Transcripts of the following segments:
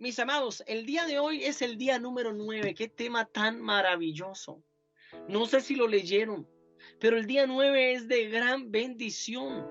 mis amados, el día de hoy es el día número 9. Qué tema tan maravilloso. No sé si lo leyeron, pero el día 9 es de gran bendición.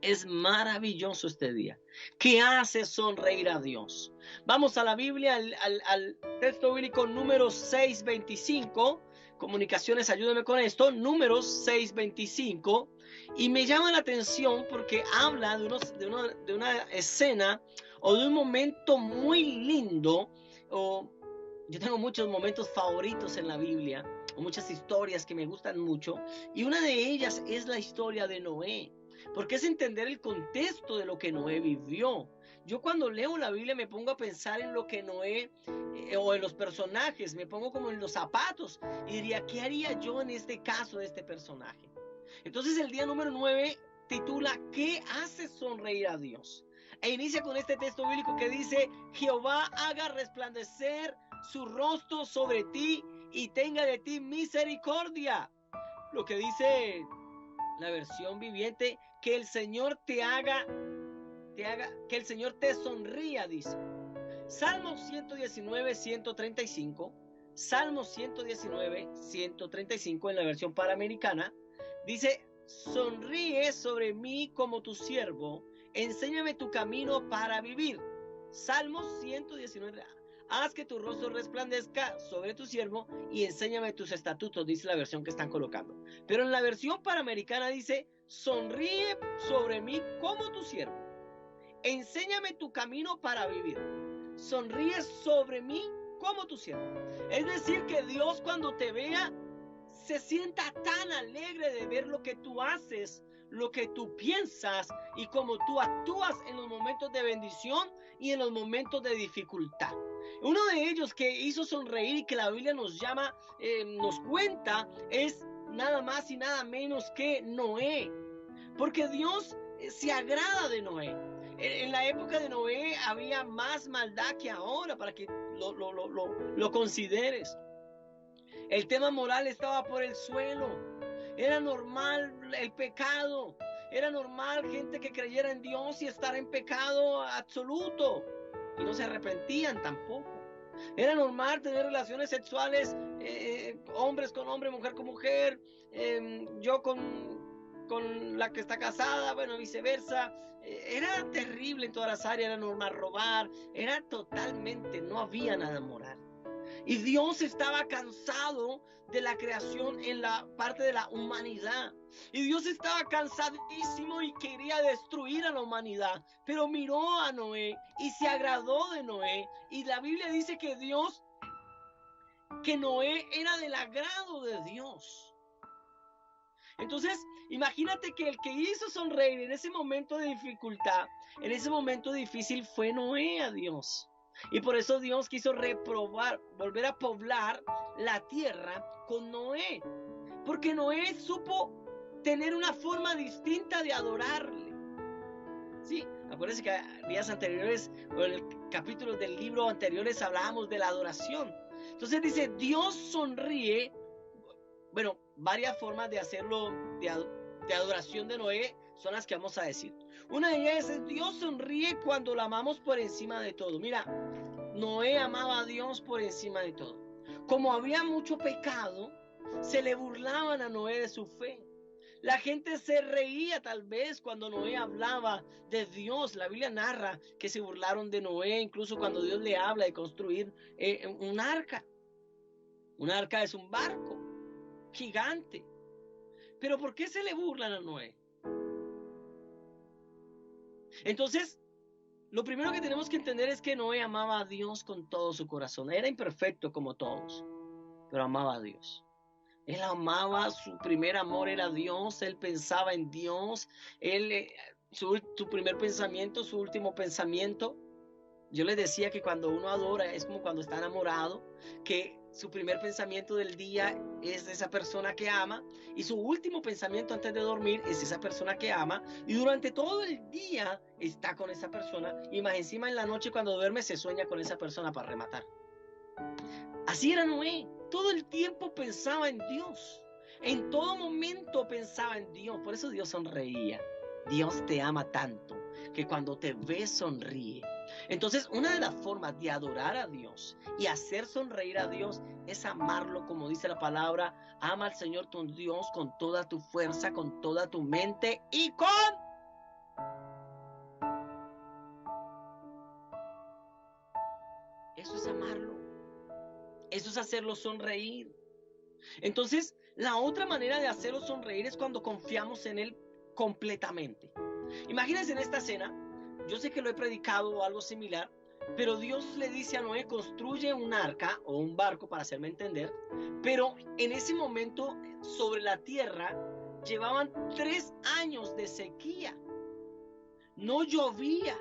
Es maravilloso este día. ¿Qué hace sonreír a Dios? Vamos a la Biblia, al texto bíblico número 6:25. Comunicaciones, ayúdame con esto. Números 6:25. Y me llama la atención porque habla de una escena o de un momento muy lindo. Yo tengo muchos momentos favoritos en la Biblia, o muchas historias que me gustan mucho. Y una de ellas es la historia de Noé. Porque es entender el contexto de lo que Noé vivió. Yo cuando leo la Biblia me pongo a pensar en lo que Noé, o en los personajes, me pongo como en los zapatos y diría, ¿qué haría yo en este caso de este personaje? Entonces el día número 9 titula ¿Qué hace sonreír a Dios? E inicia con este texto bíblico que dice, Jehová haga resplandecer su rostro sobre ti y tenga de ti misericordia. Lo que dice la versión viviente, que el Señor que el Señor te sonría, dice. Salmo 119, 135, Salmo 119, 135 en la versión panamericana, dice, sonríe sobre mí como tu siervo, enséñame tu camino para vivir. Salmo 119, haz que tu rostro resplandezca sobre tu siervo y enséñame tus estatutos, dice la versión que están colocando. Pero en la versión panamericana dice, sonríe sobre mí como tu siervo, enséñame tu camino para vivir. Sonríe sobre mí como tu siervo. Es decir, que Dios cuando te vea se sienta tan alegre de ver lo que tú haces, lo que tú piensas y cómo tú actúas en los momentos de bendición y en los momentos de dificultad. Uno de ellos que hizo sonreír y que la Biblia nos llama, nos cuenta, es nada más y nada menos que Noé. Porque Dios se agrada de Noé. En la época de Noé había más maldad que ahora, para que lo consideres. El tema moral estaba por el suelo. Era normal el pecado. Era normal gente que creyera en Dios y estar en pecado absoluto. Y no se arrepentían tampoco. Era normal tener relaciones sexuales, hombres con hombre, mujer con mujer, yo con la que está casada, bueno, viceversa. Era terrible en todas las áreas, era normal robar, era totalmente, no había nada moral. Y Dios estaba cansado de la creación en la parte de la humanidad. Y Dios estaba cansadísimo y quería destruir a la humanidad. Pero miró a Noé y se agradó de Noé. Y la Biblia dice que Noé era del agrado de Dios. Entonces, imagínate que el que hizo sonreír en ese momento de dificultad, en ese momento difícil, fue Noé a Dios. Y por eso Dios quiso volver a poblar la tierra con Noé. Porque Noé supo tener una forma distinta de adorarle. Sí, acuérdense que días anteriores, o en el capítulo del libro anteriores, hablábamos de la adoración. Entonces dice, Dios sonríe. Bueno, varias formas de hacerlo, de adoración de Noé, son las que vamos a decir. Una de ellas es, Dios sonríe cuando lo amamos por encima de todo. Mira, Noé amaba a Dios por encima de todo. Como había mucho pecado, se le burlaban a Noé de su fe. La gente se reía tal vez cuando Noé hablaba de Dios. La Biblia narra que se burlaron de Noé, incluso cuando Dios le habla de construir un arca. Un arca es un barco gigante. Pero ¿por qué se le burlan a Noé? Entonces, lo primero que tenemos que entender es que Noé amaba a Dios con todo su corazón. Era imperfecto como todos, pero amaba a Dios. Él amaba, su primer amor era Dios, él pensaba en Dios, su primer pensamiento, su último pensamiento. Yo les decía que cuando uno adora es como cuando está enamorado, que su primer pensamiento del día es esa persona que ama y su último pensamiento antes de dormir es esa persona que ama y durante todo el día está con esa persona y más encima en la noche cuando duerme se sueña con esa persona para rematar. Así era Noé, todo el tiempo pensaba en Dios, en todo momento pensaba en Dios, por eso Dios sonreía. Dios te ama tanto que cuando te ve sonríe. Entonces, una de las formas de adorar a Dios y hacer sonreír a Dios es amarlo, como dice la palabra. Ama al Señor tu Dios con toda tu fuerza, con toda tu mente y con... Eso es amarlo. Eso es hacerlo sonreír. Entonces, la otra manera de hacerlo sonreír es cuando confiamos en Él completamente. Imagínense en esta escena, yo sé que lo he predicado o algo similar, pero Dios le dice a Noé, construye un arca o un barco, para hacerme entender, pero en ese momento sobre la tierra llevaban 3 años de sequía, no llovía,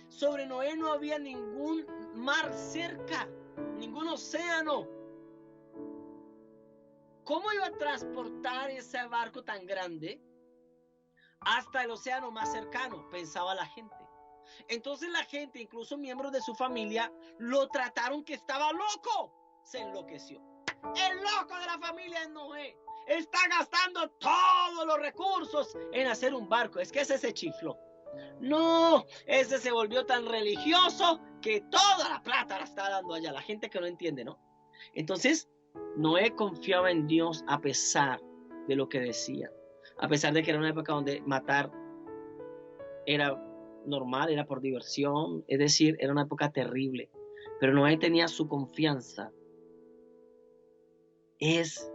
sobre Noé no había ningún mar cerca, ningún océano. ¿Cómo iba a transportar ese barco tan grande hasta el océano más cercano? Pensaba la gente. Entonces la gente, incluso miembros de su familia, lo trataron que estaba loco. Se enloqueció. El loco de la familia es Noé. Está gastando todos los recursos en hacer un barco. Es que ese se chifló. No, ese se volvió tan religioso que toda la plata la está dando allá. La gente que no entiende, ¿no? Entonces, Noé confiaba en Dios a pesar de lo que decía. A pesar de que era una época donde matar era normal, era por diversión, es decir, era una época terrible, pero Noé tenía su confianza, es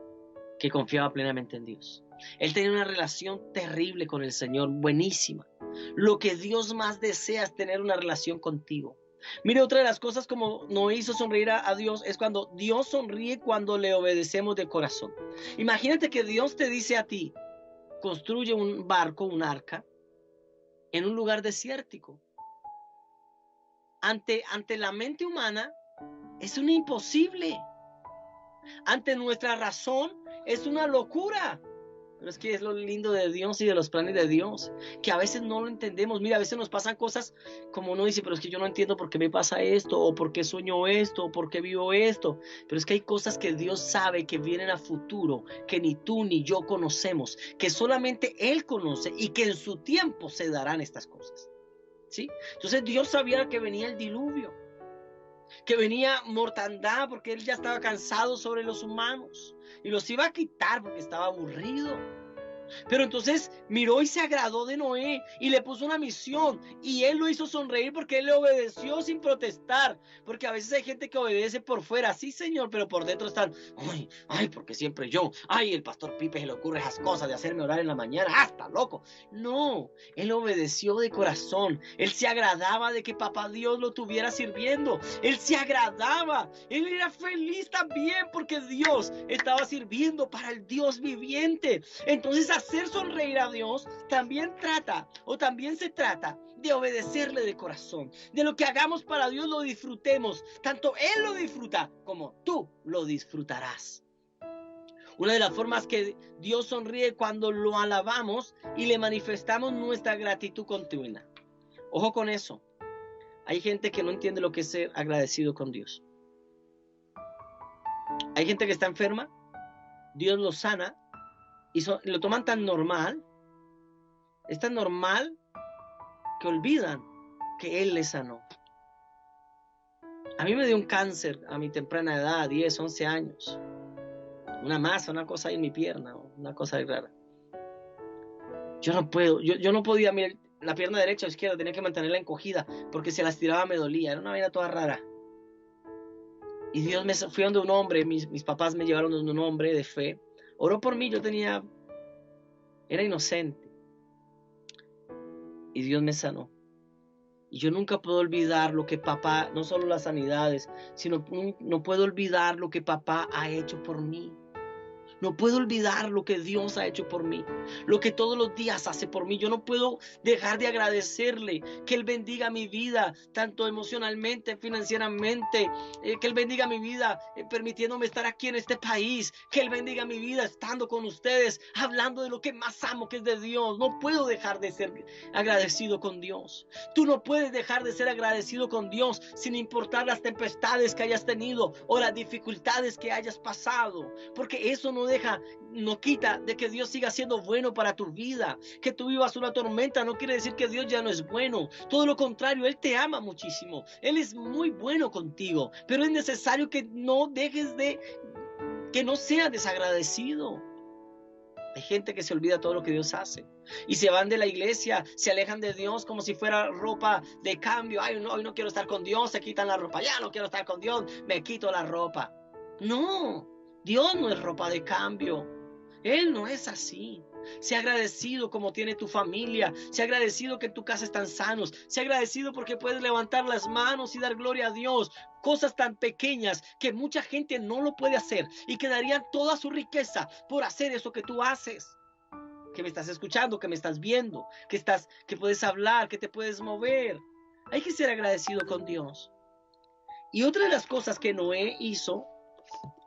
que confiaba plenamente en Dios. Él tenía una relación terrible con el Señor, buenísima. Lo que Dios más desea es tener una relación contigo. Mire, otra de las cosas como Noé hizo sonreír a Dios es cuando Dios sonríe cuando le obedecemos de corazón. Imagínate que Dios te dice a ti, construye un barco, un arca, en un lugar desértico. Ante la mente humana es un imposible. Ante nuestra razón es una locura. Pero es que es lo lindo de Dios y de los planes de Dios, que a veces no lo entendemos. Mira, a veces nos pasan cosas como uno dice, pero es que yo no entiendo por qué me pasa esto, o por qué sueño esto, o por qué vivo esto. Pero es que hay cosas que Dios sabe que vienen a futuro, que ni tú ni yo conocemos, que solamente Él conoce y que en su tiempo se darán estas cosas. ¿Sí? Entonces Dios sabía que venía el diluvio, que venía mortandad porque Él ya estaba cansado sobre los humanos y los iba a quitar porque estaba aburrido. Pero entonces miró y se agradó de Noé y le puso una misión y Él lo hizo sonreír porque Él le obedeció sin protestar. Porque a veces hay gente que obedece por fuera, sí Señor, pero por dentro están, ay, porque siempre yo, ay, el pastor Pipe se le ocurre esas cosas de hacerme orar en la mañana, hasta loco. No, Él obedeció de corazón. Él se agradaba de que papá Dios lo tuviera sirviendo. Él se agradaba, Él era feliz también porque Dios estaba sirviendo para el Dios viviente. Entonces hacer sonreír a Dios también se trata de obedecerle de corazón. De lo que hagamos para Dios lo disfrutemos. Tanto Él lo disfruta como tú lo disfrutarás. Una de las formas que Dios sonríe cuando lo alabamos y le manifestamos nuestra gratitud continua. Ojo con eso. Hay gente que no entiende lo que es ser agradecido con Dios. Hay gente que está enferma, Dios lo sana y lo toman tan normal, es tan normal que olvidan que Él les sanó. A mí me dio un cáncer a mi temprana edad, 10, 11 años. Una masa, una cosa ahí en mi pierna, una cosa rara. Yo no podía, mirar la pierna derecha o izquierda, tenía que mantenerla encogida, porque si la estiraba me dolía, era una vaina toda rara. Y Dios fui donde un hombre, mis papás me llevaron donde un hombre de fe, oró por mí, era inocente. Y Dios me sanó. Y yo nunca puedo olvidar lo que papá, no solo las sanidades, sino no puedo olvidar lo que papá ha hecho por mí. No puedo olvidar lo que Dios ha hecho por mí, lo que todos los días hace por mí. Yo no puedo dejar de agradecerle, que Él bendiga mi vida, tanto emocionalmente, financieramente, que Él bendiga mi vida, permitiéndome estar aquí en este país, que Él bendiga mi vida estando con ustedes, hablando de lo que más amo, que es de Dios. No puedo dejar de ser agradecido con Dios. Tú no puedes dejar de ser agradecido con Dios sin importar las tempestades que hayas tenido o las dificultades que hayas pasado, porque eso no no quita de que Dios siga siendo bueno para tu vida. Que tú vivas una tormenta no quiere decir que Dios ya no es bueno. Todo lo contrario, Él te ama muchísimo. Él es muy bueno contigo, pero es necesario que no que no seas desagradecido. Hay gente que se olvida todo lo que Dios hace y se van de la iglesia, se alejan de Dios como si fuera ropa de cambio. Ay, no, hoy no quiero estar con Dios, se quitan la ropa. Ya no quiero estar con Dios, me quito la ropa. No, Dios no es ropa de cambio. Él no es así. Sea agradecido como tiene tu familia. Sea agradecido que en tu casa están sanos. Sea agradecido porque puedes levantar las manos y dar gloria a Dios. Cosas tan pequeñas que mucha gente no lo puede hacer y que darían toda su riqueza por hacer eso que tú haces. Que me estás escuchando, que me estás viendo, que puedes hablar, que te puedes mover. Hay que ser agradecido con Dios. Y otra de las cosas que Noé hizo,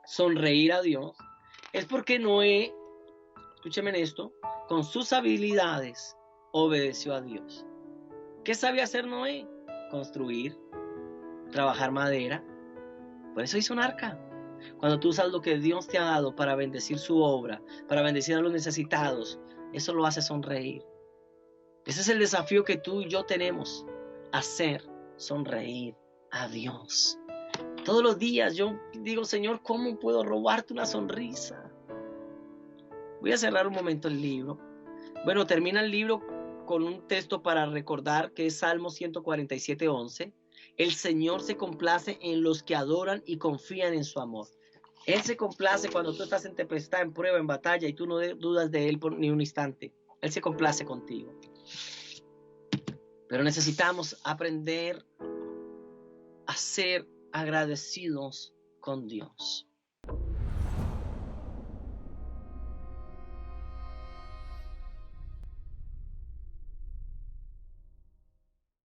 sonreír a Dios, es porque Noé, escúcheme en esto, con sus habilidades obedeció a Dios. ¿Qué sabía hacer Noé? Construir, trabajar madera. Por eso hizo un arca. Cuando tú usas lo que Dios te ha dado para bendecir su obra, para bendecir a los necesitados, eso lo hace sonreír. Ese es el desafío que tú y yo tenemos, hacer sonreír a Dios. Todos los días yo digo, Señor, ¿cómo puedo robarte una sonrisa? Voy a cerrar un momento el libro. Bueno, termina el libro con un texto para recordar que es Salmo 147:11. El Señor se complace en los que adoran y confían en su amor. Él se complace cuando tú estás en tempestad, en prueba, en batalla y tú no dudas de Él por ni un instante. Él se complace contigo. Pero necesitamos aprender a ser agradecidos con Dios.